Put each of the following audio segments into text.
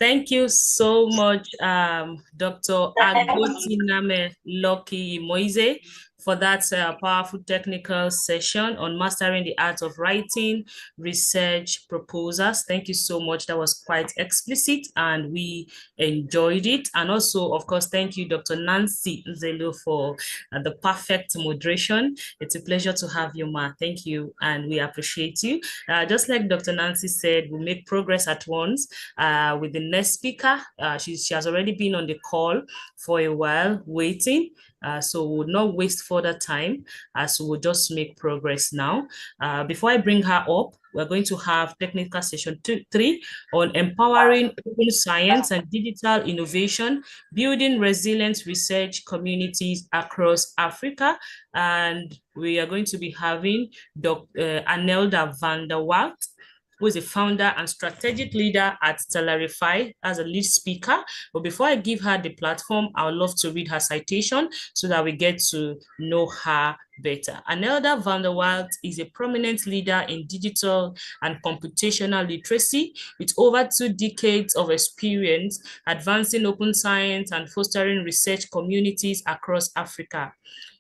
Thank you so much, Dr. Agotiname Loki Moise, for that powerful technical session on mastering the art of writing research proposals. Thank you so much. That was quite explicit and we enjoyed it. And also, of course, thank you, Dr. Nancy Nzelu, for the perfect moderation. It's a pleasure to have you, Ma. Thank you, and we appreciate you. Just like Dr. Nancy said, we'll make progress at once with the next speaker. She has already been on the call for a while waiting. So we'll not waste further time as we'll just make progress now. Before I bring her up, we're going to have technical session 3 on empowering open science and digital innovation, building resilient research communities across Africa. And we are going to be having Dr. Anelda van der Walt, who is a founder and strategic leader at Telarify as a lead speaker. But before I give her the platform, I would love to read her citation so that we get to know her better. Anelda van der Walt is a prominent leader in digital and computational literacy with over 2 decades of experience advancing open science and fostering research communities across Africa.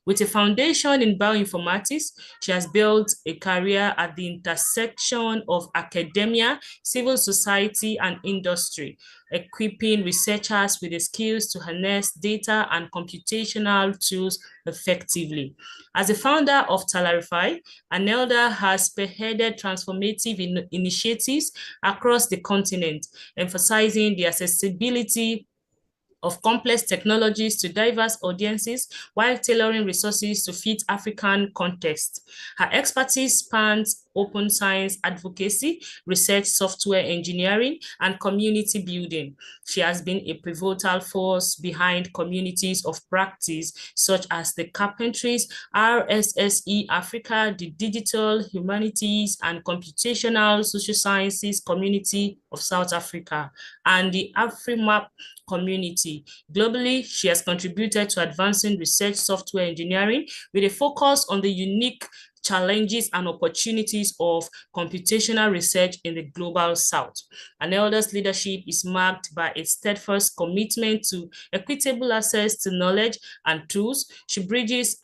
With a foundation in bioinformatics, she has built a career at the intersection of academia, civil society, and industry, equipping researchers with the skills to harness data and computational tools effectively. As a founder of Telarify, Anelda has spearheaded transformative initiatives across the continent, emphasizing the accessibility of complex technologies to diverse audiences while tailoring resources to fit African context. Her expertise spans open science advocacy, research software engineering, and community building. She has been a pivotal force behind communities of practice such as the Carpentries, RSSE Africa, the Digital Humanities and Computational Social Sciences Community of South Africa, and the AfriMap community. Globally, she has contributed to advancing research software engineering with a focus on the unique challenges and opportunities of computational research in the global south. Anelda's leadership is marked by a steadfast commitment to equitable access to knowledge and tools. She bridges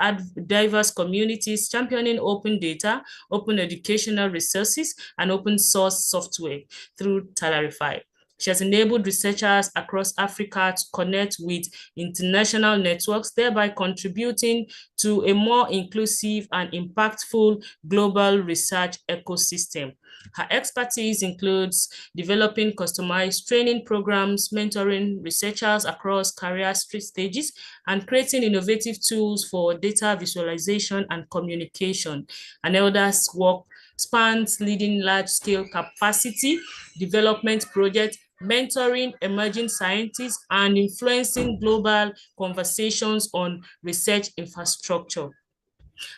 diverse communities, championing open data, open educational resources, and open source software through Telarify. She has enabled researchers across Africa to connect with international networks, thereby contributing to a more inclusive and impactful global research ecosystem. Her expertise includes developing customized training programs, mentoring researchers across career stages, and creating innovative tools for data visualization and communication. Anelda's work spans leading large-scale capacity development projects, mentoring emerging scientists, and influencing global conversations on research infrastructure.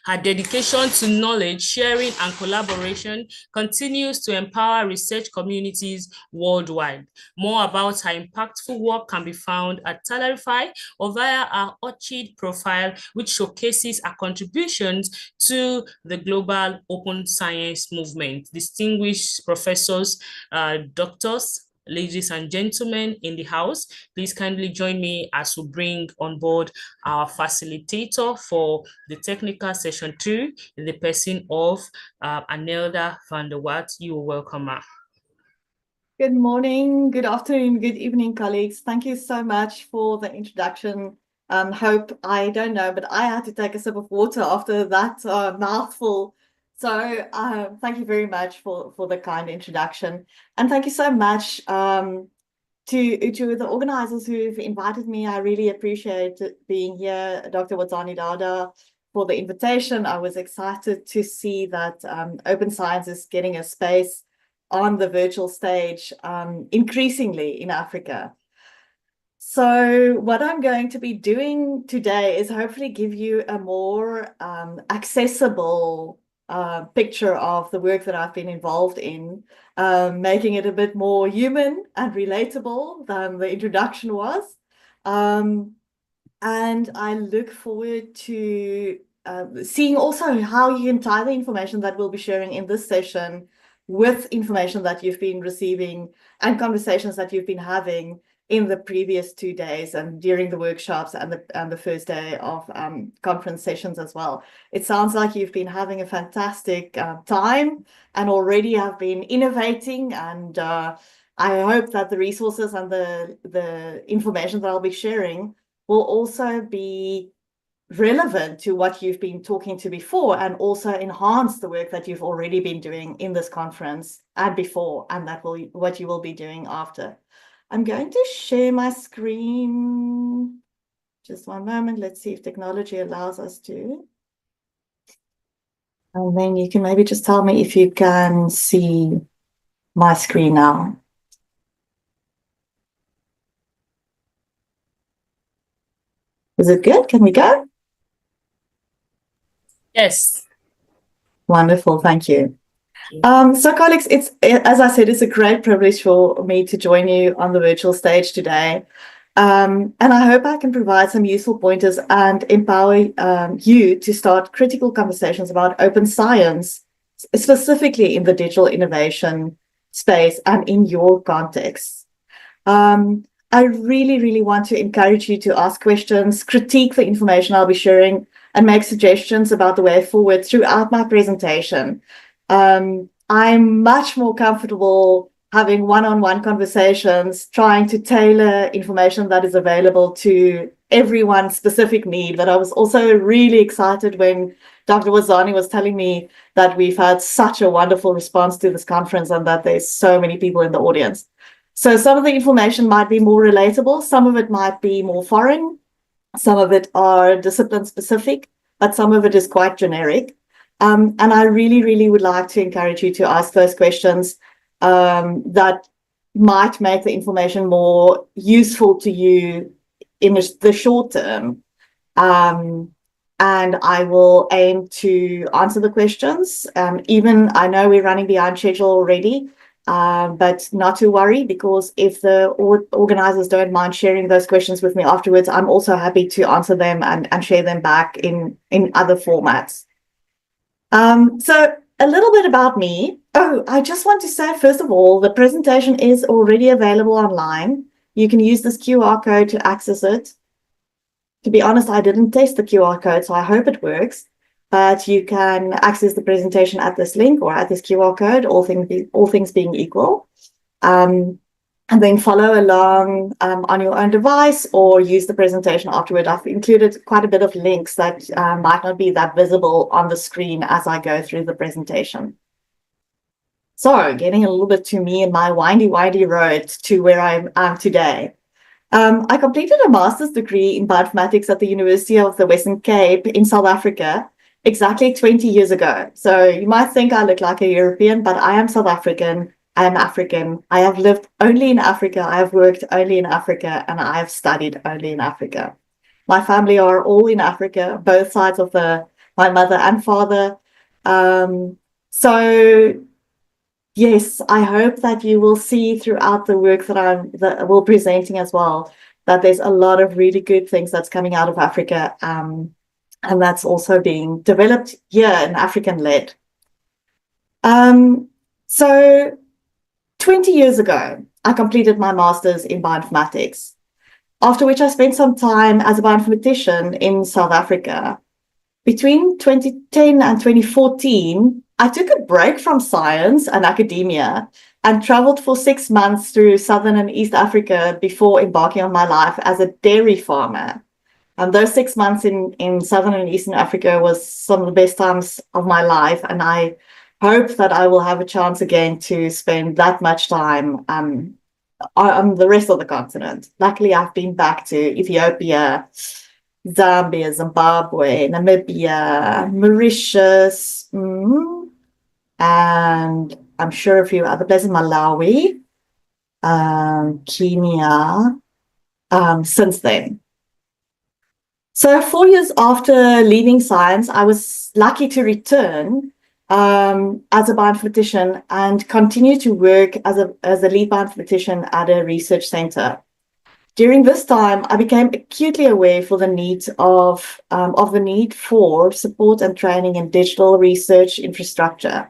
Her dedication to knowledge sharing and collaboration continues to empower research communities worldwide. More about her impactful work can be found at Telarify or via our Orchid profile, which showcases her contributions to the global open science movement. Distinguished professors, doctors, ladies and gentlemen in the house, please kindly join me as we bring on board our facilitator for the technical session 2 in the person of Anelda van der Walt. You are welcome, Ma. Good morning, good afternoon, good evening, colleagues. Thank you so much for the introduction. Hope, I don't know, but I had to take a sip of water after that mouthful. So thank you very much for the kind introduction. And thank you so much to the organizers who've invited me. I really appreciate being here, Dr. Wadzani Dada, for the invitation. I was excited to see that open science is getting a space on the virtual stage increasingly in Africa. So what I'm going to be doing today is hopefully give you a more accessible picture of the work that I've been involved in, making it a bit more human and relatable than the introduction was. And I look forward to seeing also how you can tie the information that we'll be sharing in this session with information that you've been receiving and conversations that you've been having in the previous 2 days and during the workshops and the first day of conference sessions as well. It sounds like you've been having a fantastic time and already have been innovating, and I hope that the resources and the information that I'll be sharing will also be relevant to what you've been talking to before, and also enhance the work that you've already been doing in this conference and before, and that will what you will be doing after. I'm going to share my screen. Just one moment. Let's see if technology allows us to. And then you can maybe just tell me if you can see my screen now. Is it good? Can we go? Yes. Wonderful. Thank you. So colleagues, as I said, it's a great privilege for me to join you on the virtual stage today. And I hope I can provide some useful pointers and empower you to start critical conversations about open science, specifically in the digital innovation space and in your context. I really, really want to encourage you to ask questions, critique the information I'll be sharing, and make suggestions about the way forward throughout my presentation. I'm much more comfortable having one-on-one conversations, trying to tailor information that is available to everyone's specific need. But I was also really excited when Dr. Wazani was telling me that we've had such a wonderful response to this conference and that there's so many people in the audience. So some of the information might be more relatable, some of it might be more foreign, some of it are discipline specific, but some of it is quite generic. And I really, really would like to encourage you to ask those questions that might make the information more useful to you in the short term. And I will aim to answer the questions. Even I know we're running behind schedule already, but not to worry, because if the organizers don't mind sharing those questions with me afterwards, I'm also happy to answer them and share them back in other formats. So a little bit about me. Oh, I just want to say, first of all, the presentation is already available online. You can use this QR code to access it. To be honest, I didn't test the QR code, so I hope it works. But you can access the presentation at this link or at this QR code, all things being equal. And then follow along on your own device or use the presentation afterward. I've included quite a bit of links that might not be that visible on the screen as I go through the presentation. So getting a little bit to me and my windy road to where I am today. I completed a master's degree in bioinformatics at the University of the Western Cape in South Africa exactly 20 years ago. So you might think I look like a European, but I am South African. I am African. I have lived only in Africa. I have worked only in Africa, and I have studied only in Africa. My family are all in Africa, both sides of my mother and father. So yes, I hope that you will see throughout the work that we're presenting as well, that there's a lot of really good things that's coming out of Africa, and that's also being developed here and African-led. So 20 years ago, I completed my master's in bioinformatics, after which I spent some time as a bioinformatician in South Africa. Between 2010 and 2014, I took a break from science and academia and traveled for 6 months through Southern and East Africa before embarking on my life as a dairy farmer. And those 6 months in Southern and Eastern Africa was some of the best times of my life. And I hope that I will have a chance again to spend that much time on the rest of the continent. Luckily, I've been back to Ethiopia, Zambia, Zimbabwe, Namibia, Mauritius, and I'm sure a few other places, Malawi, Kenya, since then. So 4 years after leaving science, I was lucky to return as a bioinformatician and continue to work as a lead bioinformatician at a research center. During this time, I became acutely aware of the need for support and training in digital research infrastructure.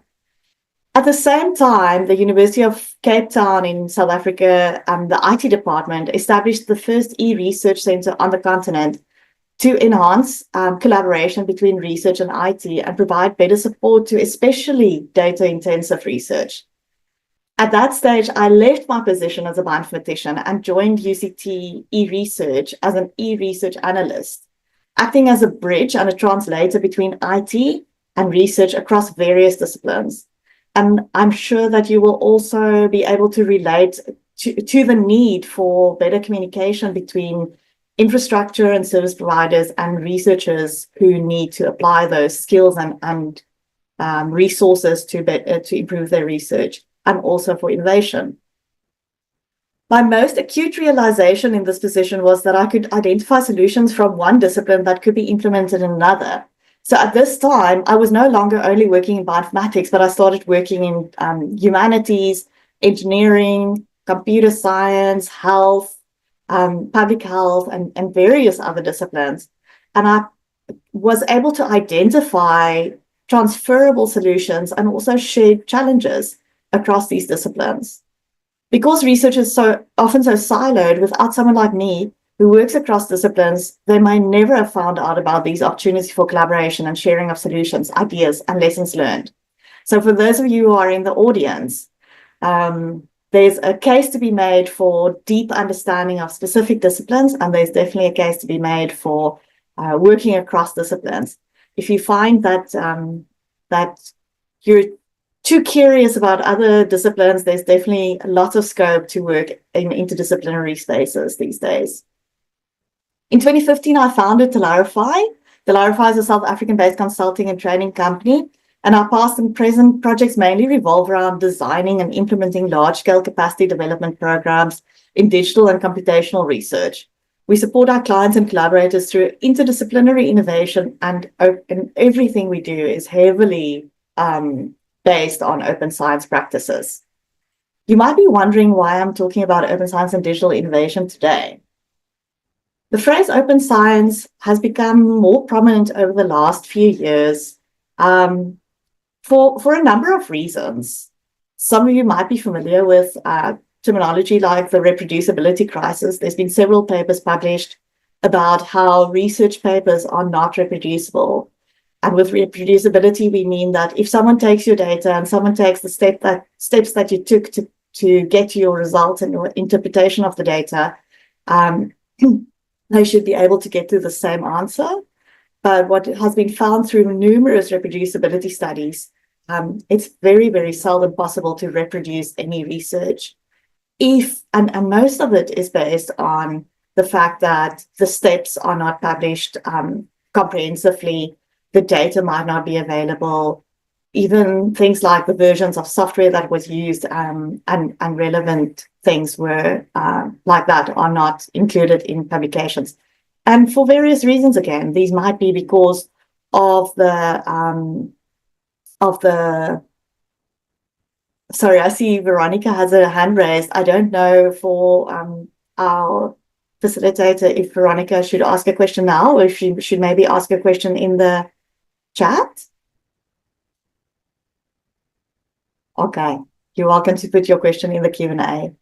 At the same time, the University of Cape Town in South Africa, the IT department, established the first e-research center on the continent to enhance collaboration between research and IT and provide better support to especially data-intensive research. At that stage, I left my position as a bioinformatician and joined UCT e-research as an e-research analyst, acting as a bridge and a translator between IT and research across various disciplines. And I'm sure that you will also be able to relate to the need for better communication between infrastructure and service providers and researchers who need to apply those skills and resources to improve their research and also for innovation. My most acute realization in this position was that I could identify solutions from one discipline that could be implemented in another. So at this time, I was no longer only working in bioinformatics, but I started working in humanities, engineering, computer science, health, public health, and various other disciplines. And I was able to identify transferable solutions and also shared challenges across these disciplines. Because research is so often so siloed, without someone like me who works across disciplines, they may never have found out about these opportunities for collaboration and sharing of solutions, ideas, and lessons learned. So for those of you who are in the audience, there's a case to be made for deep understanding of specific disciplines, and there's definitely a case to be made for working across disciplines. If you find that you're too curious about other disciplines, there's definitely lots of scope to work in interdisciplinary spaces these days. In 2015, I founded Telarify. Telarify is a South African-based consulting and training company, and our past and present projects mainly revolve around designing and implementing large-scale capacity development programs in digital and computational research. We support our clients and collaborators through interdisciplinary innovation, and everything we do is heavily based on open science practices. You might be wondering why I'm talking about open science and digital innovation today. The phrase open science has become more prominent over the last few years for a number of reasons. Some of you might be familiar with terminology like the reproducibility crisis. There's been several papers published about how research papers are not reproducible. And with reproducibility, we mean that if someone takes your data and someone takes the steps that you took to get to your results and your interpretation of the data, they should be able to get to the same answer. But what has been found through numerous reproducibility studies, it's very, very seldom possible to reproduce any research. And most of it is based on the fact that the steps are not published comprehensively, the data might not be available, even things like the versions of software that was used and relevant things were like that are not included in publications. And for various reasons, again, these might be because of the sorry, I see Veronica has her hand raised. I don't know for our facilitator if Veronica should ask a question now or if she should maybe ask a question in the chat. Okay, you're welcome to put your question in the Q&A.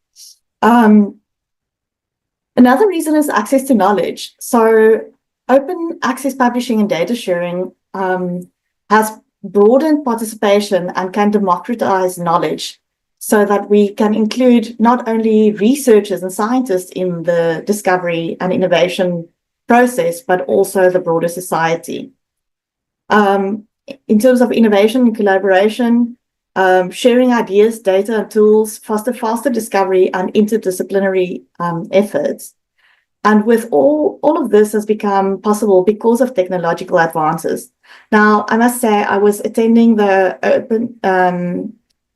Another reason is access to knowledge. So open access publishing and data sharing has broadened participation and can democratize knowledge so that we can include not only researchers and scientists in the discovery and innovation process, but also the broader society. In terms of innovation and collaboration, sharing ideas, data, and tools foster faster discovery and interdisciplinary efforts. And with all of this has become possible because of technological advances. Now, I must say, I was attending the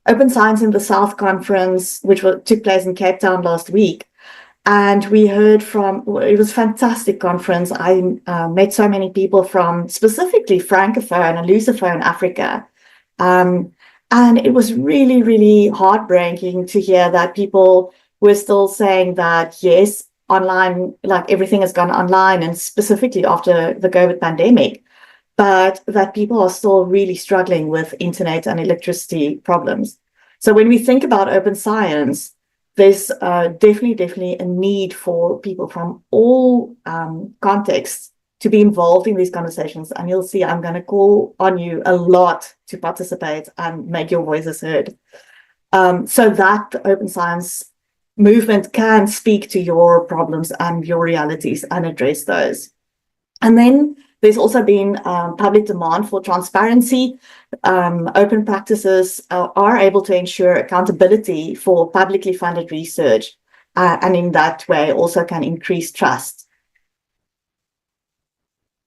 Open Science in the South conference, which took place in Cape Town last week. And we heard it was a fantastic conference. I met so many people from specifically Francophone and Lusophone Africa. And it was really, really heartbreaking to hear that people were still saying that, yes, online, like everything has gone online, and specifically after the COVID pandemic. but that people are still really struggling with internet and electricity problems. So when we think about open science, there's definitely a need for people from all contexts to be involved in these conversations. And you'll see I'm going to call on you a lot to participate and make your voices heard, so that the open science movement can speak to your problems and your realities and address those. And then there's also been public demand for transparency. Open practices are able to ensure accountability for publicly funded research, and in that way also can increase trust.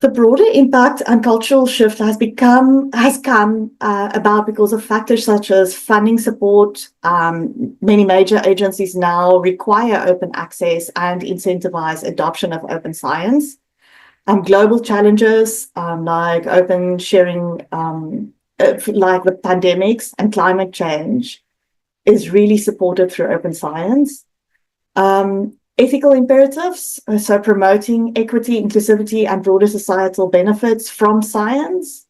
The broader impact and cultural shift has come about because of factors such as funding support. Many major agencies now require open access and incentivize adoption of open science. Global challenges like open sharing, like the pandemics and climate change, is really supported through open science. Ethical imperatives, so promoting equity, inclusivity, and broader societal benefits from science.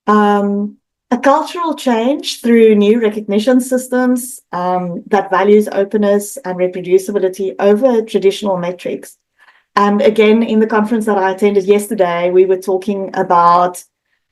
A cultural change through new recognition systems that values openness and reproducibility over traditional metrics. And again, in the conference that I attended yesterday, we were talking about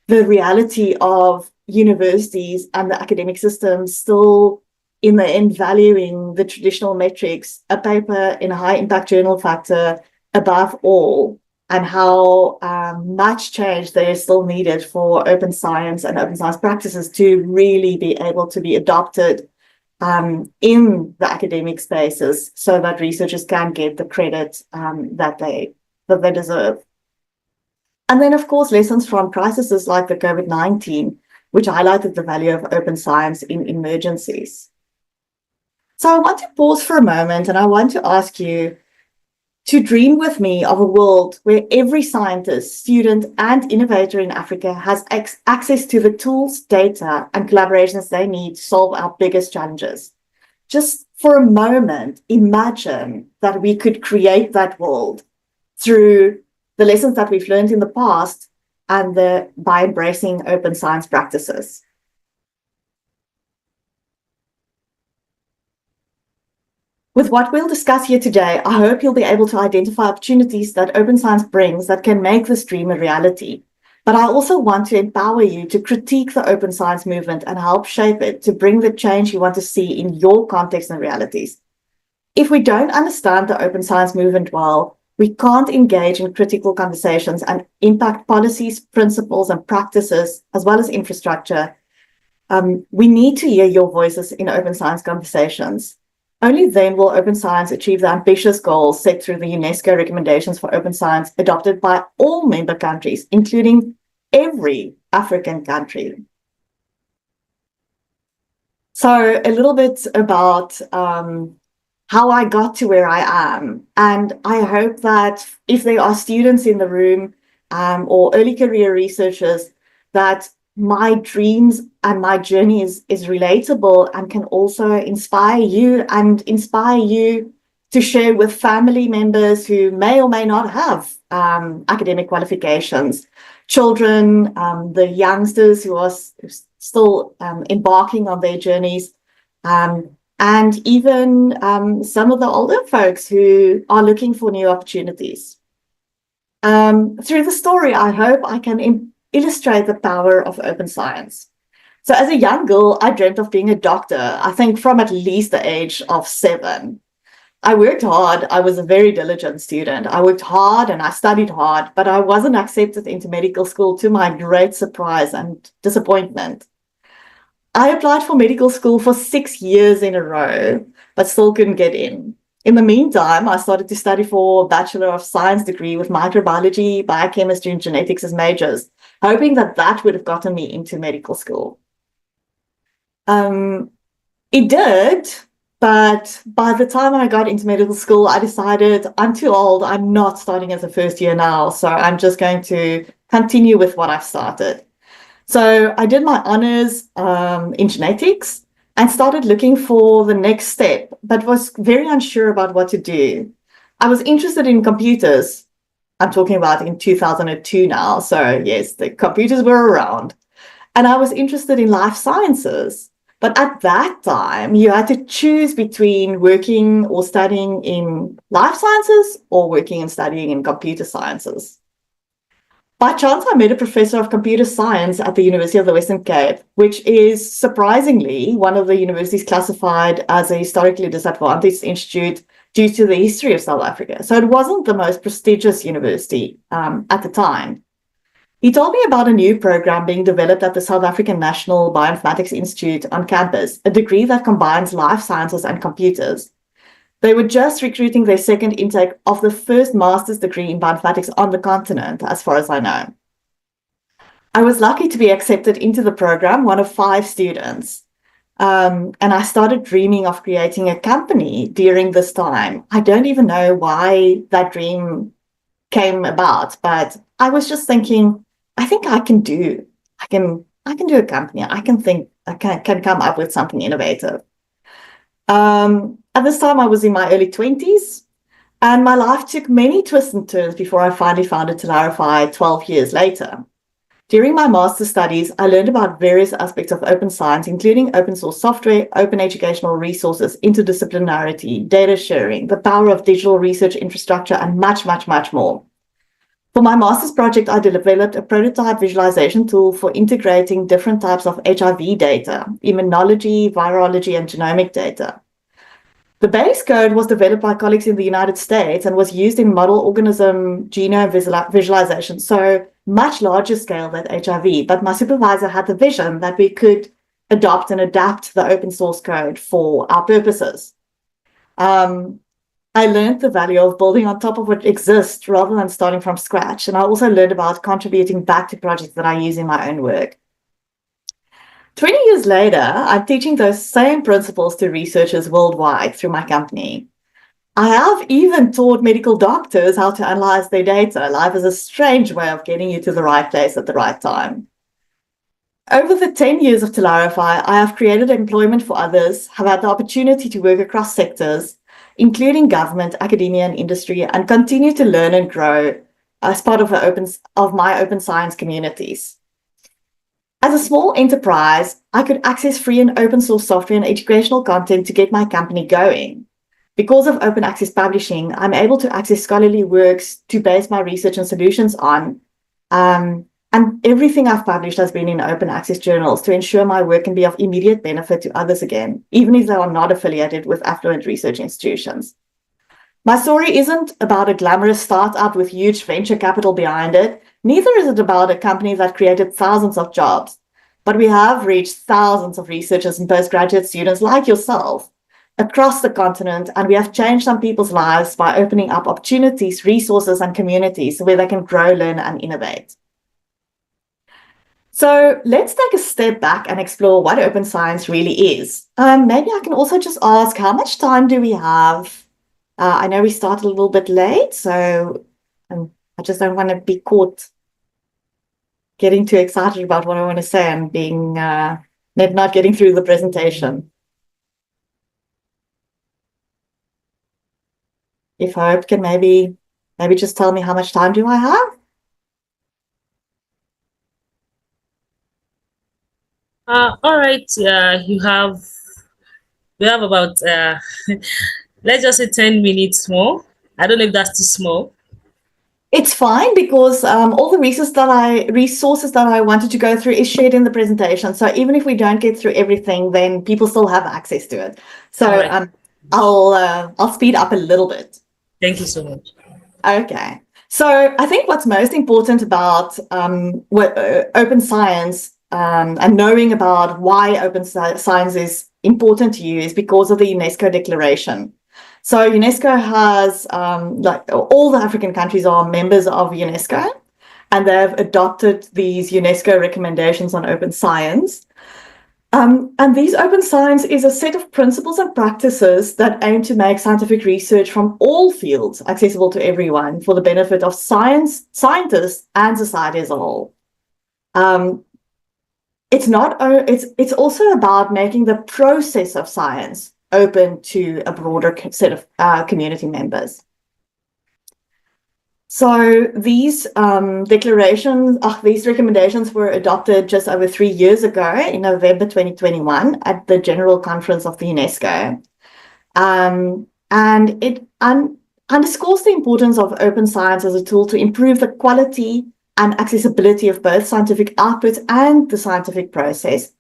the reality of universities and the academic system still in the end valuing the traditional metrics, a paper in a high impact journal factor above all, and how much change there is still needed for open science and open science practices to really be able to be adopted in the academic spaces so that researchers can get the credit that they deserve. And then, of course, lessons from crises like the COVID-19, which highlighted the value of open science in emergencies. So I want to pause for a moment and I want to ask you to dream with me of a world where every scientist, student, and innovator in Africa has access to the tools, data, and collaborations they need to solve our biggest challenges. Just for a moment, imagine that we could create that world through the lessons that we've learned in the past and by embracing open science practices. With what we'll discuss here today, I hope you'll be able to identify opportunities that open science brings that can make this dream a reality. But I also want to empower you to critique the open science movement and help shape it to bring the change you want to see in your context and realities. If we don't understand the open science movement well, we can't engage in critical conversations and impact policies, principles, and practices, as well as infrastructure. We need to hear your voices in open science conversations. Only then will open science achieve the ambitious goals set through the UNESCO recommendations for open science adopted by all member countries, including every African country. So a little bit about how I got to where I am. And I hope that if there are students in the room or early career researchers, that my dreams and my journey is relatable and can also inspire you to share with family members who may or may not have academic qualifications, children, the youngsters who are still embarking on their journeys, and even some of the older folks who are looking for new opportunities. Through the story, I hope I can illustrate the power of open science. So as a young girl, I dreamt of being a doctor, I think from at least the age of 7. I worked hard. I was a very diligent student. I worked hard and I studied hard, but I wasn't accepted into medical school, to my great surprise and disappointment. I applied for medical school for 6 years in a row, but still couldn't get in. In the meantime, I started to study for a Bachelor of Science degree with microbiology, biochemistry, and genetics as majors, hoping that would have gotten me into medical school. It did, but by the time I got into medical school, I decided I'm too old. I'm not starting as a first year now, so I'm just going to continue with what I've started. So I did my honors in genetics and started looking for the next step, but was very unsure about what to do. I was interested in computers, I'm talking about in 2002 now. So yes, the computers were around. And I was interested in life sciences. But at that time, you had to choose between working or studying in life sciences or working and studying in computer sciences. By chance, I met a professor of computer science at the University of the Western Cape, which is surprisingly one of the universities classified as a historically disadvantaged institute due to the history of South Africa. So it wasn't the most prestigious university at the time. He told me about a new program being developed at the South African National Bioinformatics Institute on campus, a degree that combines life sciences and computers. They were just recruiting their second intake of the first master's degree in bioinformatics on the continent, as far as I know. I was lucky to be accepted into the program, one of 5 students. And I started dreaming of creating a company during this time. I don't even know why that dream came about, but I was just thinking, I think I can do a company. I can come up with something innovative. At this time, I was in my early 20s, and my life took many twists and turns before I finally founded Telarify 12 years later. During my master's studies, I learned about various aspects of open science, including open source software, open educational resources, interdisciplinarity, data sharing, the power of digital research infrastructure, and much, much, much more. For my master's project, I developed a prototype visualization tool for integrating different types of HIV data, immunology, virology, and genomic data. The base code was developed by colleagues in the United States and was used in model organism genome visualization, so much larger scale than HIV. But my supervisor had the vision that we could adopt and adapt the open source code for our purposes. I learned the value of building on top of what exists rather than starting from scratch. And I also learned about contributing back to projects that I use in my own work. 20 years later, I'm teaching those same principles to researchers worldwide through my company. I have even taught medical doctors how to analyze their data. Life is a strange way of getting you to the right place at the right time. Over the 10 years of Telarify, I have created employment for others, have had the opportunity to work across sectors, including government, academia, and industry, and continue to learn and grow as part of my open science communities. As a small enterprise, I could access free and open source software and educational content to get my company going. Because of open access publishing, I'm able to access scholarly works to base my research and solutions on. And everything I've published has been in open access journals to ensure my work can be of immediate benefit to others again, even if they are not affiliated with affluent research institutions. My story isn't about a glamorous startup with huge venture capital behind it. Neither is it about a company that created thousands of jobs. But we have reached thousands of researchers and postgraduate students like yourself across the continent, and we have changed some people's lives by opening up opportunities, resources, and communities where they can grow, learn, and innovate. So let's take a step back and explore what open science really is. Maybe I can also just ask, how much time do we have? I know we started a little bit late, so I just don't want to be caught getting too excited about what I want to say and being not getting through the presentation. If Hope can maybe just tell me how much time do I have? All right. We have about let's just say 10 minutes more. I don't know if that's too small. It's fine because all the resources that I wanted to go through is shared in the presentation. So even if we don't get through everything, then people still have access to it. So Right. I'll speed up a little bit. Thank you so much. Okay. So I think what's most important about open science and knowing about why open science is important to you is because of the UNESCO Declaration. So UNESCO has, like all the African countries are members of UNESCO, and they've adopted these UNESCO recommendations on open science. And these open science is a set of principles and practices that aim to make scientific research from all fields accessible to everyone for the benefit of scientists, and society as a whole. It's also about making the process of science open to a broader set of community members. So these these recommendations were adopted just over 3 years ago in November 2021 at the General Conference of the UNESCO. And it underscores the importance of open science as a tool to improve the quality and accessibility of both scientific outputs and the scientific process,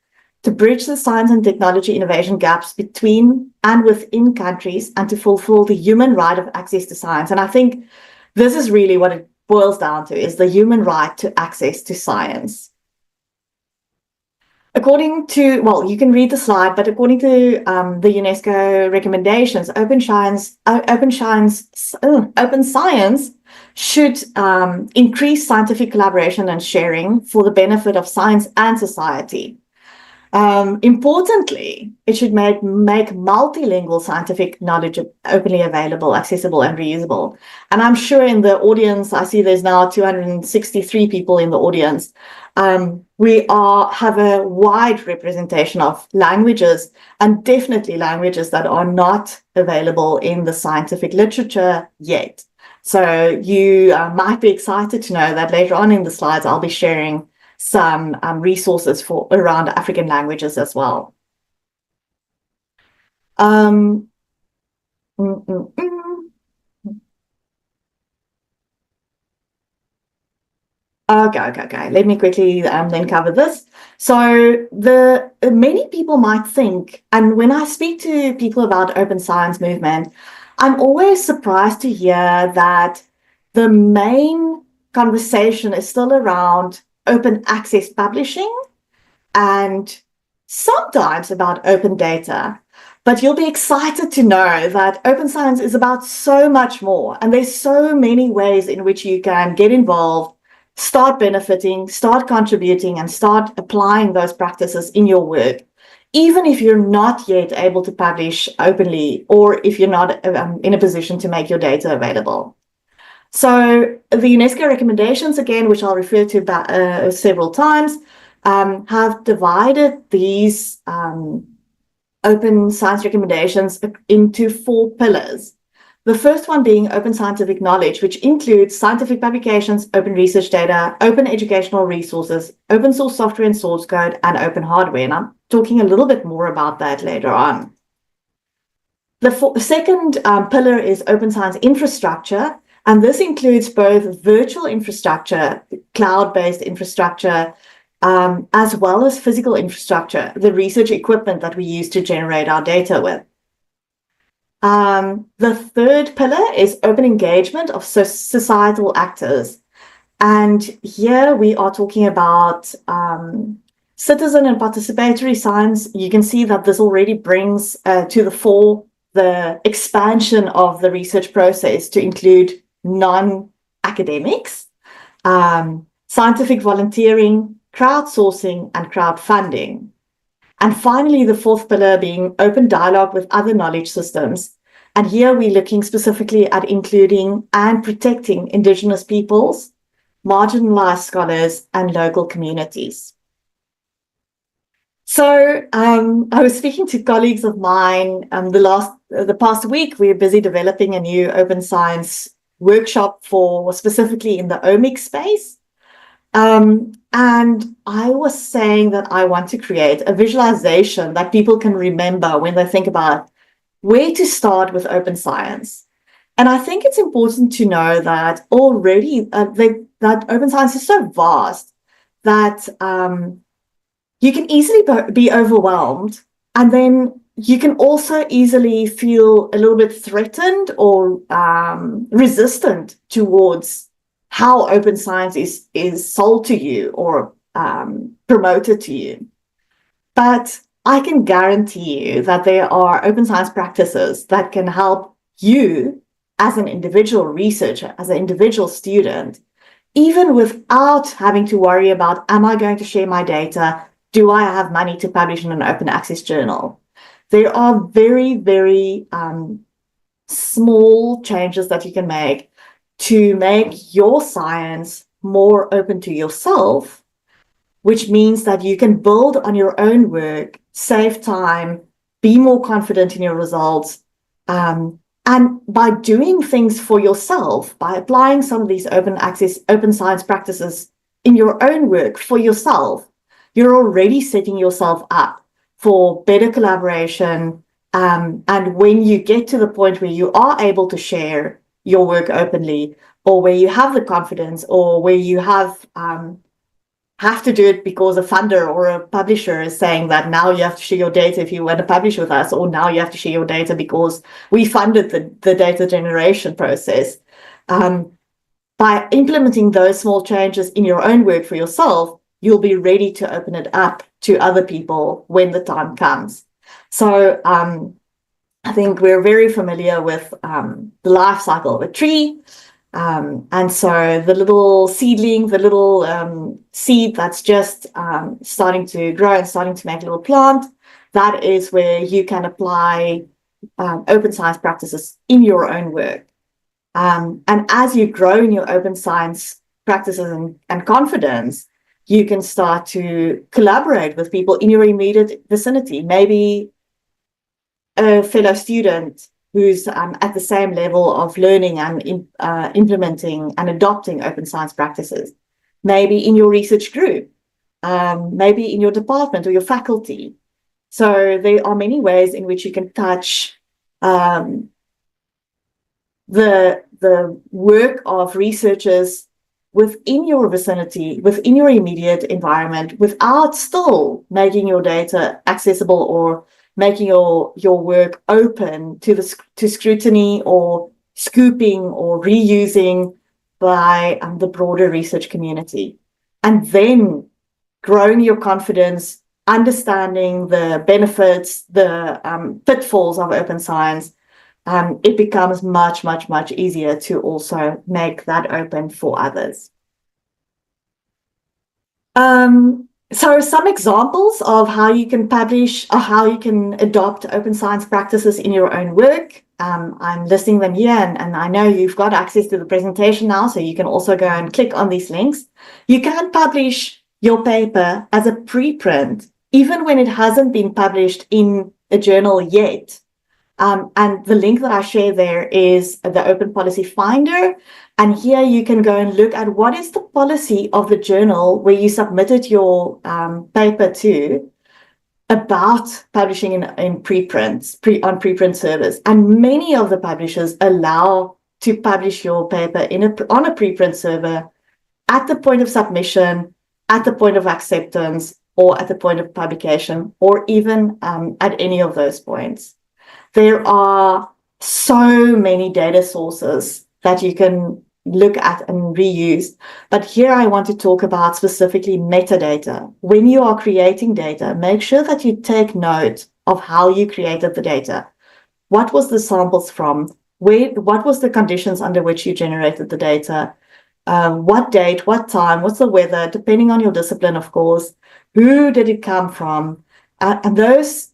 to bridge the science and technology innovation gaps between and within countries, and to fulfill the human right of access to science. And I think this is really what it boils down to, is the human right to access to science. According to, well, you can read the slide, but according to the UNESCO recommendations, open science should increase scientific collaboration and sharing for the benefit of science and society. Importantly, it should make multilingual scientific knowledge openly available, accessible, and reusable. And I'm sure in the audience, I see there's now 263 people in the audience. We have a wide representation of languages, and definitely languages that are not available in the scientific literature yet. So you might be excited to know that later on in the slides, I'll be sharing some resources for around African languages as well. Okay. Let me quickly then cover this. So many people might think, and when I speak to people about open science movement, I'm always surprised to hear that the main conversation is still around open access publishing and sometimes about open data. But you'll be excited to know that open science is about so much more. And there's so many ways in which you can get involved, start benefiting, start contributing, and start applying those practices in your work, even if you're not yet able to publish openly, or if you're not in a position to make your data available. So the UNESCO recommendations, again, which I'll refer to several times, have divided these open science recommendations into 4 pillars. The first one being open scientific knowledge, which includes scientific publications, open research data, open educational resources, open source software and source code, and open hardware. And I'm talking a little bit more about that later on. The second pillar is open science infrastructure, and this includes both virtual infrastructure, cloud-based infrastructure, as well as physical infrastructure, the research equipment that we use to generate our data with. The third pillar is open engagement of societal actors. And here we are talking about citizen and participatory science. You can see that this already brings to the fore the expansion of the research process to include non-academics, scientific volunteering, crowdsourcing, and crowdfunding. And finally, the fourth pillar being open dialogue with other knowledge systems. And here we're looking specifically at including and protecting Indigenous peoples, marginalized scholars, and local communities. So I was speaking to colleagues of mine the past week. We were busy developing a new open science workshop specifically in the omics space. And I was saying that I want to create a visualization that people can remember when they think about where to start with open science. And I think it's important to know that already that open science is so vast that you can easily be overwhelmed, and then you can also easily feel a little bit threatened or resistant towards how open science is sold to you or promoted to you. But I can guarantee you that there are open science practices that can help you as an individual researcher, as an individual student, even without having to worry about, am I going to share my data? Do I have money to publish in an open access journal? There are very, very small changes that you can make to make your science more open to yourself, which means that you can build on your own work, save time, be more confident in your results, And by doing things for yourself, by applying some of these open access, open science practices in your own work for yourself, you're already setting yourself up for better collaboration. And when you get to the point where you are able to share your work openly, or where you have the confidence, or where you have to do it because a funder or a publisher is saying that now you have to share your data if you want to publish with us, or now you have to share your data because we funded the data generation process. By implementing those small changes in your own work for yourself, you'll be ready to open it up to other people when the time comes. So I think we're very familiar with the life cycle of a tree. And so the little seedling, the little seed that's just starting to grow and starting to make a little plant, that is where you can apply open science practices in your own work. And as you grow in your open science practices and confidence, you can start to collaborate with people in your immediate vicinity, maybe a fellow student who's at the same level of learning and implementing and adopting open science practices, maybe in your research group, maybe in your department or your faculty. So there are many ways in which you can touch the work of researchers within your vicinity, within your immediate environment, without still making your data accessible or making your work open to scrutiny or scooping or reusing by the broader research community. And then growing your confidence, understanding the benefits, the pitfalls of open science, it becomes much, much, much easier to also make that open for others. So some examples of how you can publish or how you can adopt open science practices in your own work. I'm listing them here, and I know you've got access to the presentation now, so you can also go and click on these links. You can publish your paper as a preprint, even when it hasn't been published in a journal yet. And the link that I share there is the Open Policy Finder. And here you can go and look at what is the policy of the journal where you submitted your paper to about publishing in preprints, on preprint servers. And many of the publishers allow to publish your paper on a preprint server at the point of submission, at the point of acceptance, or at the point of publication, or even at any of those points. There are so many data sources that you can look at and reuse. But here I want to talk about specifically metadata. When you are creating data, make sure that you take note of how you created the data. What was the samples from? What was the conditions under which you generated the data? What date, what time, what's the weather, depending on your discipline, of course. Who did it come from? And those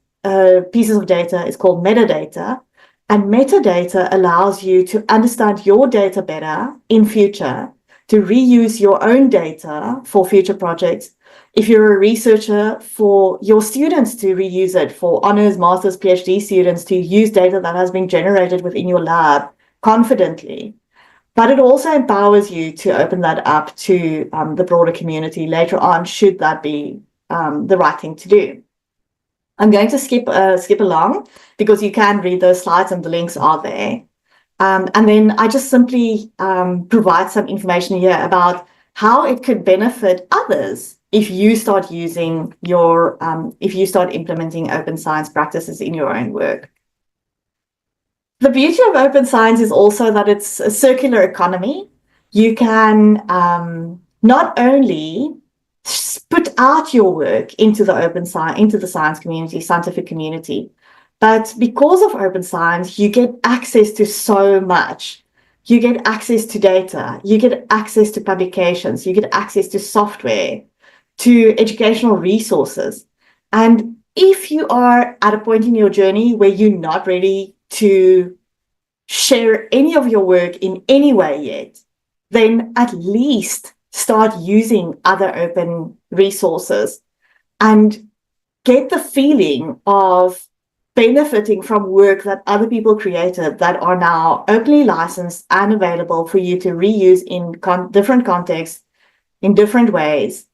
pieces of data is called metadata, and metadata allows you to understand your data better in future, to reuse your own data for future projects. If you're a researcher, for your students to reuse it, for honors, masters, PhD students to use data that has been generated within your lab confidently. But it also empowers you to open that up to the broader community later on, should that be the right thing to do. I'm going to skip along because you can read those slides and the links are there. And then I just simply provide some information here about how it could benefit others if you start using if you start implementing open science practices in your own work. The beauty of open science is also that it's a circular economy. You can not only put out your work into the science community, scientific community. But because of open science, you get access to so much. You get access to data, you get access to publications, you get access to software, to educational resources. And if you are at a point in your journey where you're not ready to share any of your work in any way yet, then at least start using other open resources and get the feeling of benefiting from work that other people created that are now openly licensed and available for you to reuse in different contexts, in different ways.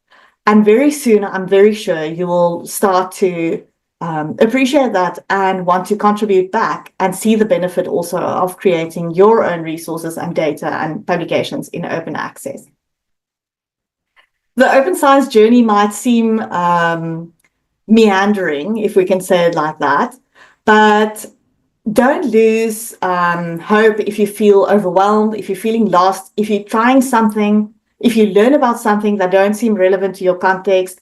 And very soon, I'm very sure you will start to appreciate that and want to contribute back and see the benefit also of creating your own resources and data and publications in open access. The open science journey might seem meandering, if we can say it like that, but don't lose hope if you feel overwhelmed, if you're feeling lost, if you're trying something, if you learn about something that don't seem relevant to your context.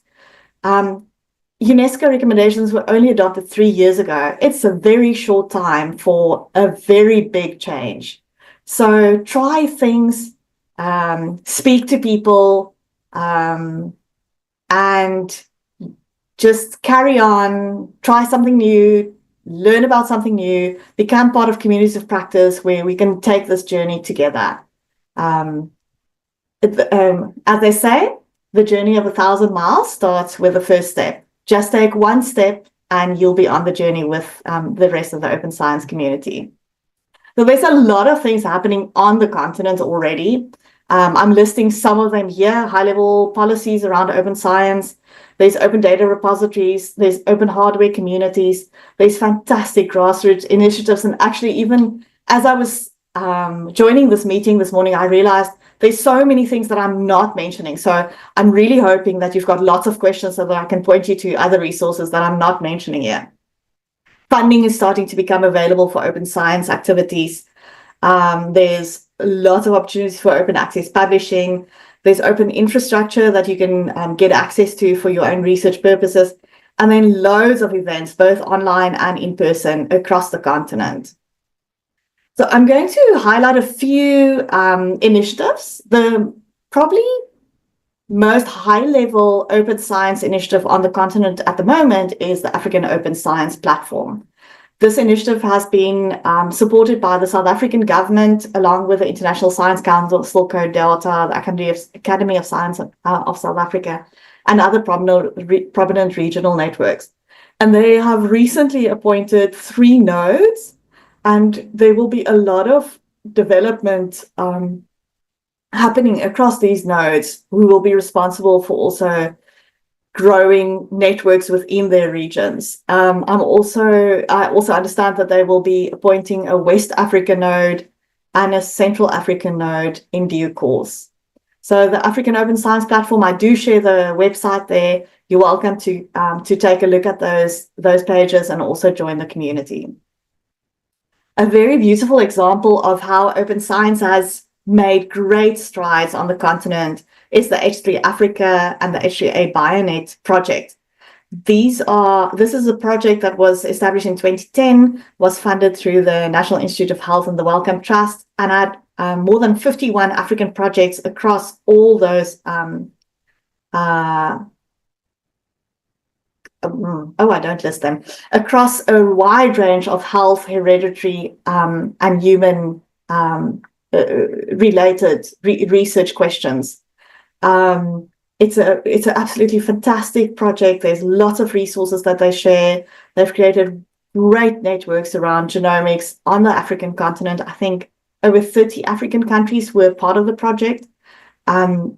UNESCO recommendations were only adopted 3 years ago. It's a very short time for a very big change. So try things, speak to people, and just carry on, try something new, learn about something new, become part of communities of practice where we can take this journey together. As they say, the journey of 1,000 miles starts with the first step. Just take one step and you'll be on the journey with the rest of the open science community. So there's a lot of things happening on the continent already. I'm listing some of them here, high-level policies around open science. There's open data repositories, there's open hardware communities, there's fantastic grassroots initiatives. And actually, even as I was joining this meeting this morning, I realized there's so many things that I'm not mentioning. So I'm really hoping that you've got lots of questions so that I can point you to other resources that I'm not mentioning here. Funding is starting to become available for open science activities. There's lots of opportunities for open access publishing. There's open infrastructure that you can get access to for your own research purposes. And then loads of events, both online and in person across the continent. So I'm going to highlight a few initiatives. The probably most high-level open science initiative on the continent at the moment is the African Open Science Platform. This initiative has been supported by the South African government, along with the International Science Council, CODATA, the Academy of Science of South Africa, and other prominent regional networks. And they have recently appointed 3 nodes, and there will be a lot of development happening across these nodes who will be responsible for also growing networks within their regions. I also understand that they will be appointing a West Africa node and a Central African node in due course. So the African Open Science Platform, I do share the website there. You're welcome to take a look at those pages and also join the community. A very beautiful example of how open science has made great strides on the continent is the H3 Africa and the H3A Bionet project. This is a project that was established in 2010, was funded through the National Institute of Health and the Wellcome Trust, and had more than 51 African projects across all those I don't list them, across a wide range of health, hereditary, and human related research questions. It's an absolutely fantastic project. There's lots of resources that they share. They've created great networks around genomics on the African continent. I think over 30 African countries were part of the project. And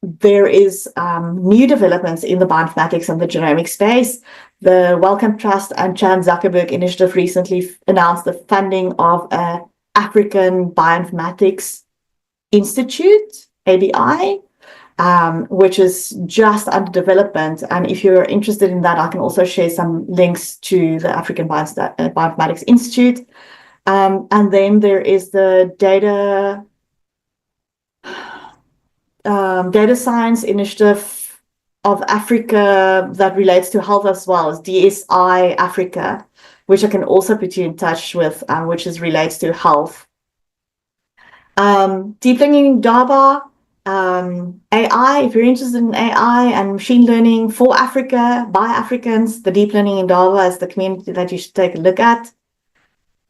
there is new developments in the bioinformatics and the genomic space. The Wellcome Trust and Chan Zuckerberg Initiative recently announced the funding of an African Bioinformatics Institute, ABI, which is just under development. And if you're interested in that, I can also share some links to the African Bioinformatics Institute. And then there is the Data Science Initiative of Africa that relates to health as well as DSI Africa, which I can also put you in touch with, which relates to health. Deep learning Indaba, AI, if you're interested in AI and machine learning for Africa by Africans, the Deep Learning Indaba is the community that you should take a look at.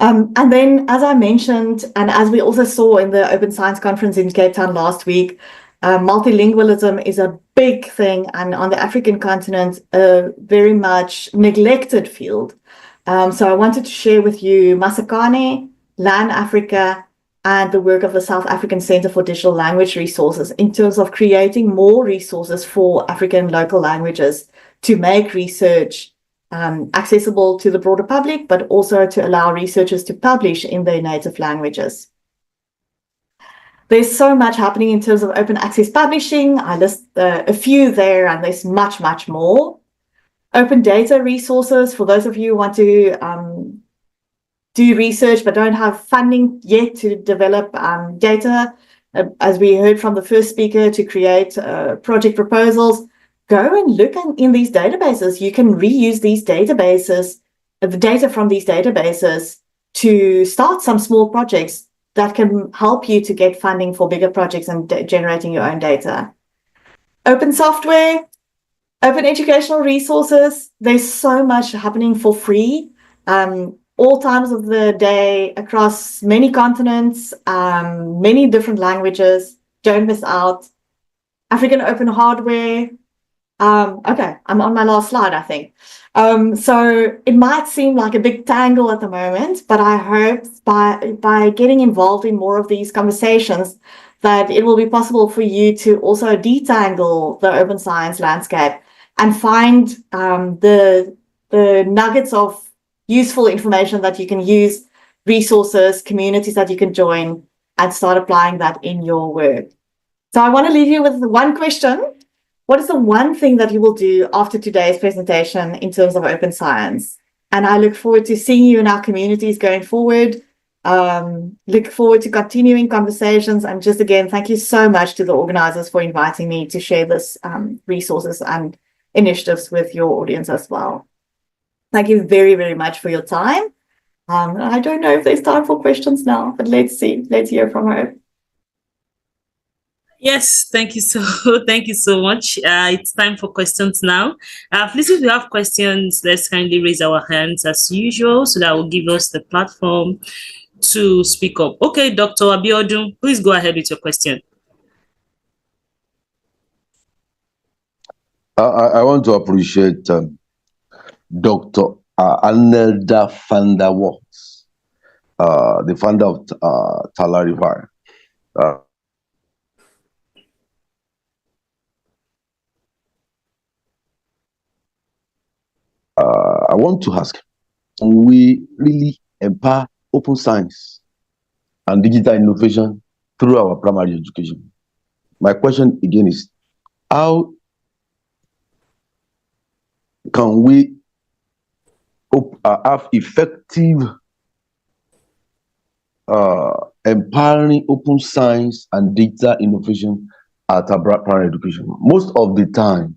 And then, as I mentioned, and as we also saw in the Open Science Conference in Cape Town last week, multilingualism is a big thing, and on the African continent, a very much neglected field. So I wanted to share with you Masakane, LAN Africa, and the work of the South African Center for Digital Language Resources in terms of creating more resources for African local languages to make research accessible to the broader public, but also to allow researchers to publish in their native languages. There's so much happening in terms of open access publishing. I list a few there, and there's much, much more. Open data resources, for those of you who want to do research but don't have funding yet to develop data, as we heard from the first speaker, to create project proposals, go and look in these databases. You can reuse these databases, the data from these databases, to start some small projects that can help you to get funding for bigger projects and generating your own data. Open software, open educational resources. There's so much happening for free, all times of the day, across many continents, many different languages. Don't miss out. African open hardware. Okay, I'm on my last slide, I think. So it might seem like a big tangle at the moment, but I hope by getting involved in more of these conversations that it will be possible for you to also detangle the open science landscape and find the nuggets of useful information that you can use, resources, communities that you can join, and start applying that in your work. So I want to leave you with one question. What is the one thing that you will do after today's presentation in terms of open science? And I look forward to seeing you in our communities going forward. Look forward to continuing conversations. And just again, thank you so much to the organizers for inviting me to share this resources and initiatives with your audience as well. Thank you very, very much for your time. I don't know if there's time for questions now, but let's see. Let's hear from her. Yes, thank you so much. It's time for questions now. Please, if you have questions, let's kindly raise our hands as usual, so that will give us the platform to speak up. Okay, Dr. Abiodun, please go ahead with your question. I want to appreciate Dr. Anelda van der Walt, the founder of Talarivar. I want to ask, can we really empower open science and digital innovation through our primary education? My question again is, how can we have effective empowering open science and data innovation at our primary education? Most of the time,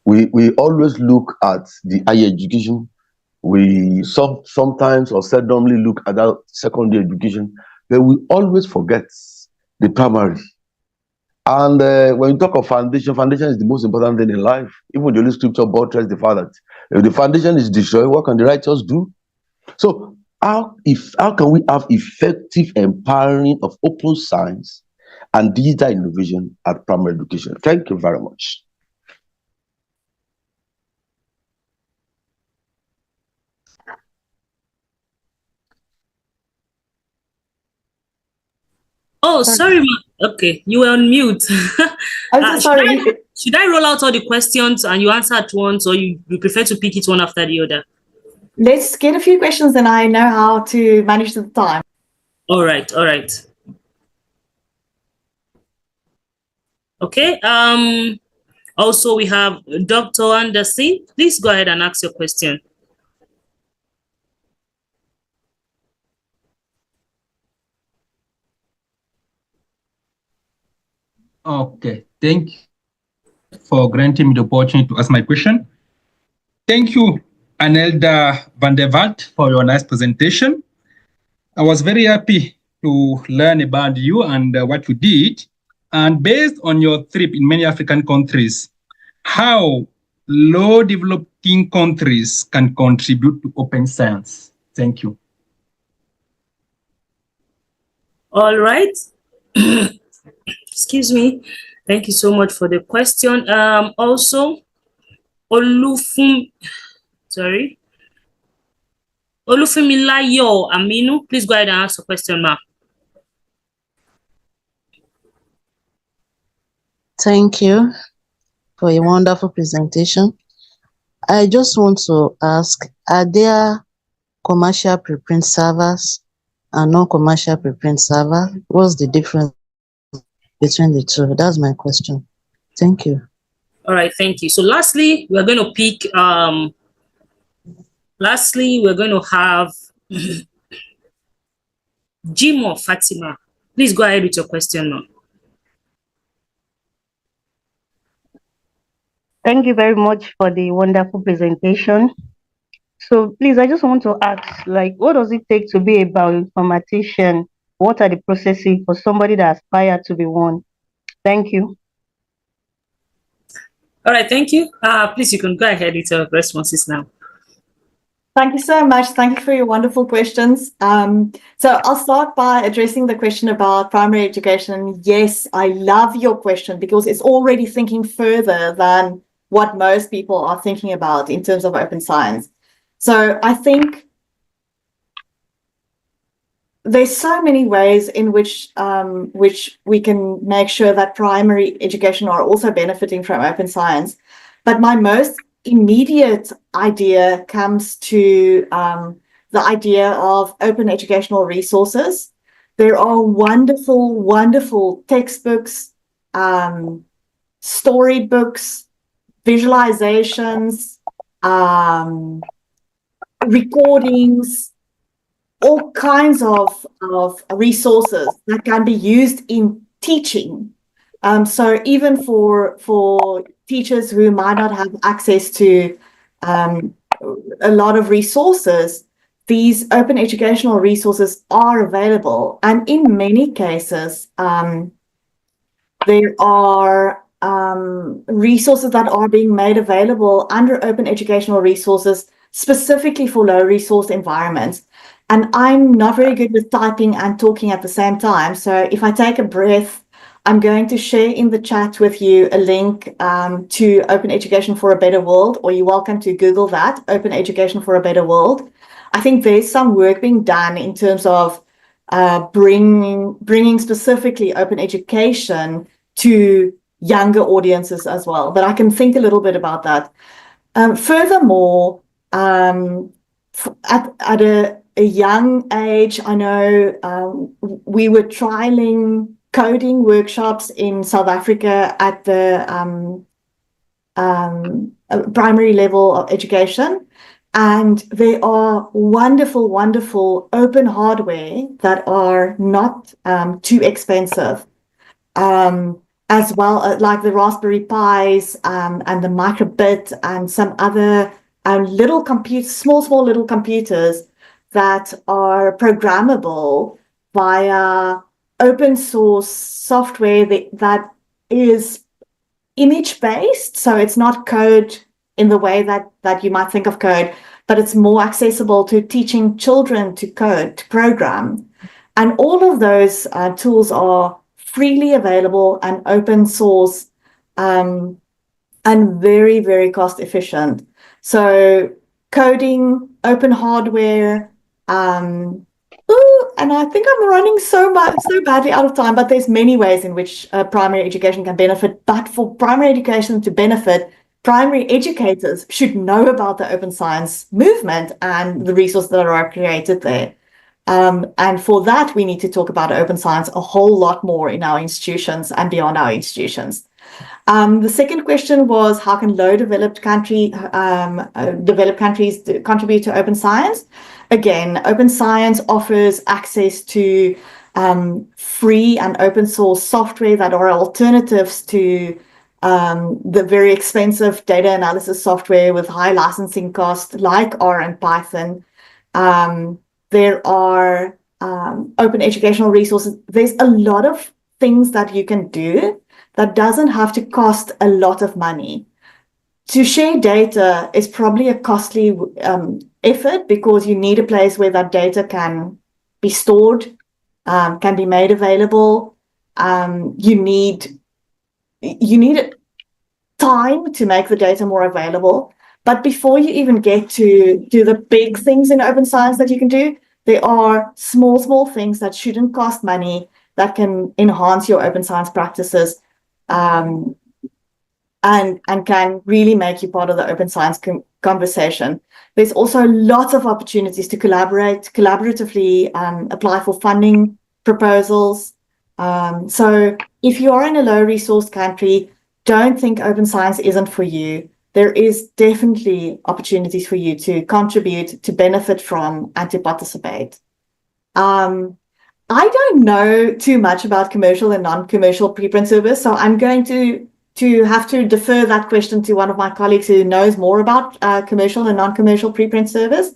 we always look at the higher education. We sometimes or seldomly look at our secondary education, but we always forget the primary. And when you talk of foundation is the most important thing in life. Even the Holy Scripture buttress the fact that if the foundation is destroyed, what can the righteous do? So how can we have effective empowering of open science and digital innovation at primary education? Thank you very much. Oh, sorry. Okay, you were on mute. I'm so sorry. Should I roll out all the questions and you answer at once, or you prefer to pick it one after the other? Let's get a few questions, and I know how to manage the time. All right. Okay. Also, we have Dr. Anderson. Please go ahead and ask your question. Okay, thank you for granting me the opportunity to ask my question. Thank you, Anelda van der Walt, for your nice presentation. I was very happy to learn about you and what you did. And based on your trip in many African countries, how low developing countries can contribute to open science? Thank you. All right. Excuse me. Thank you so much for the question. Also, Olufun, sorry. Olufumilayo Aminu, please go ahead and ask the question, ma'am. Thank you for a wonderful presentation. I just want to ask, are there commercial preprint servers and non-commercial preprint server? What's the difference between the two? That's my question. Thank you. All right, thank you. So lastly, we're going to pick, we're going to have Jimo Fatima. Please go ahead with your question now. Thank you very much for the wonderful presentation. So please, I just want to ask, like, what does it take to be a bioinformatician? What are the processes for somebody that aspires to be one? Thank you. All right, thank you. Please, you can go ahead with your responses now. Thank you so much. Thank you for your wonderful questions. So I'll start by addressing the question about primary education. Yes, I love your question because it's already thinking further than what most people are thinking about in terms of open science. So I think there's so many ways in which we can make sure that primary education are also benefiting from open science. But my most immediate idea comes to the idea of open educational resources. There are wonderful, wonderful textbooks, storybooks, visualizations, recordings, all kinds of resources that can be used in teaching. So even for teachers who might not have access to a lot of resources, these open educational resources are available. And in many cases, there are resources that are being made available under open educational resources specifically for low resource environments. And I'm not very good with typing and talking at the same time. So if I take a breath, I'm going to share in the chat with you a link to Open Education for a Better World, or you're welcome to Google that, Open Education for a Better World. I think there's some work being done in terms of bringing specifically open education to younger audiences as well. But I can think a little bit about that. Furthermore, at a young age, I know we were trialing coding workshops in South Africa at the primary level of education. And there are wonderful, wonderful open hardware that are not too expensive, as well like the Raspberry Pis and the Microbit and some other small little computers that are programmable via open source software that is image-based. So it's not code in the way that you might think of code, but it's more accessible to teaching children to code, to program. And all of those tools are freely available and open source and very, very cost efficient. So coding, open hardware, and I think I'm running so badly out of time, but there's many ways in which primary education can benefit. But for primary education to benefit, primary educators should know about the open science movement and the resources that are created there. And for that, we need to talk about open science a whole lot more in our institutions and beyond our institutions. The second question was, how can low developed countries contribute to open science? Again, open science offers access to free and open source software that are alternatives to the very expensive data analysis software with high licensing costs like R and Python. There are open educational resources. There's a lot of things that you can do that doesn't have to cost a lot of money. To share data is probably a costly effort because you need a place where that data can be stored, can be made available. You need time to make the data more available. But before you even get to do the big things in open science that you can do, there are small things that shouldn't cost money that can enhance your open science practices, and can really make you part of the open science conversation. There's also lots of opportunities to collaboratively apply for funding proposals. So if you are in a low resource country, don't think open science isn't for you. There is definitely opportunities for you to contribute, to benefit from, and to participate. I don't know too much about commercial and non-commercial preprint service, so I'm going to have to defer that question to one of my colleagues who knows more about commercial and non-commercial preprint service.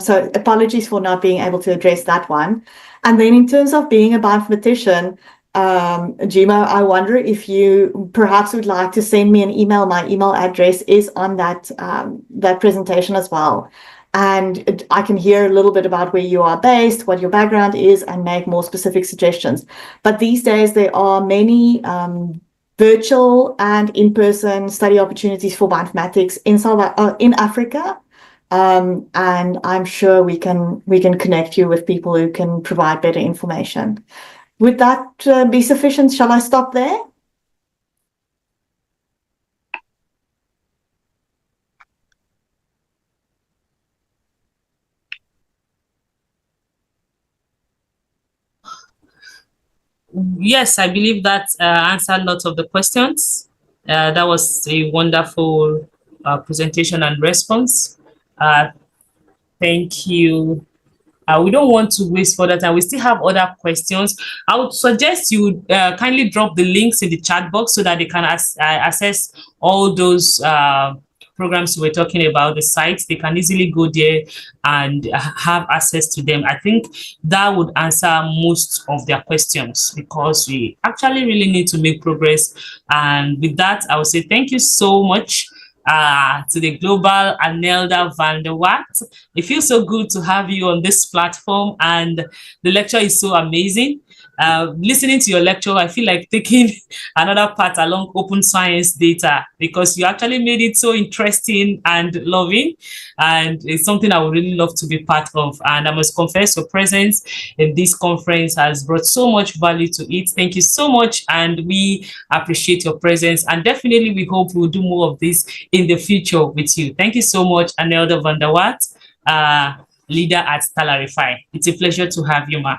So apologies for not being able to address that one. And then in terms of being a bioinformatician, Jimo, I wonder if you perhaps would like to send me an email. My email address is on that presentation as well. And I can hear a little bit about where you are based, what your background is, and make more specific suggestions. But these days, there are many virtual and in-person study opportunities for bioinformatics in Africa. And I'm sure we can connect you with people who can provide better information. Would that be sufficient? Shall I stop there? Yes, I believe that answered lots of the questions. That was a wonderful presentation and response. Thank you. We don't want to waste further time. We still have other questions. I would suggest you kindly drop the links in the chat box so that they can access all those programs we're talking about, the sites. They can easily go there and have access to them. I think that would answer most of their questions, because we actually really need to make progress. And with that, I would say thank you so much to the global Anelda van der Watt. It feels so good to have you on this platform, and the lecture is so amazing. Listening to your lecture, I feel like taking another part along open science data, because you actually made it so interesting and loving, and it's something I would really love to be part of. And I must confess, your presence in this conference has brought so much value to it. Thank you so much, and we appreciate your presence, and definitely we hope we'll do more of this in the future with you. Thank you so much, Anelda van der Watt, leader at Talarify. It's a pleasure to have you, Ma.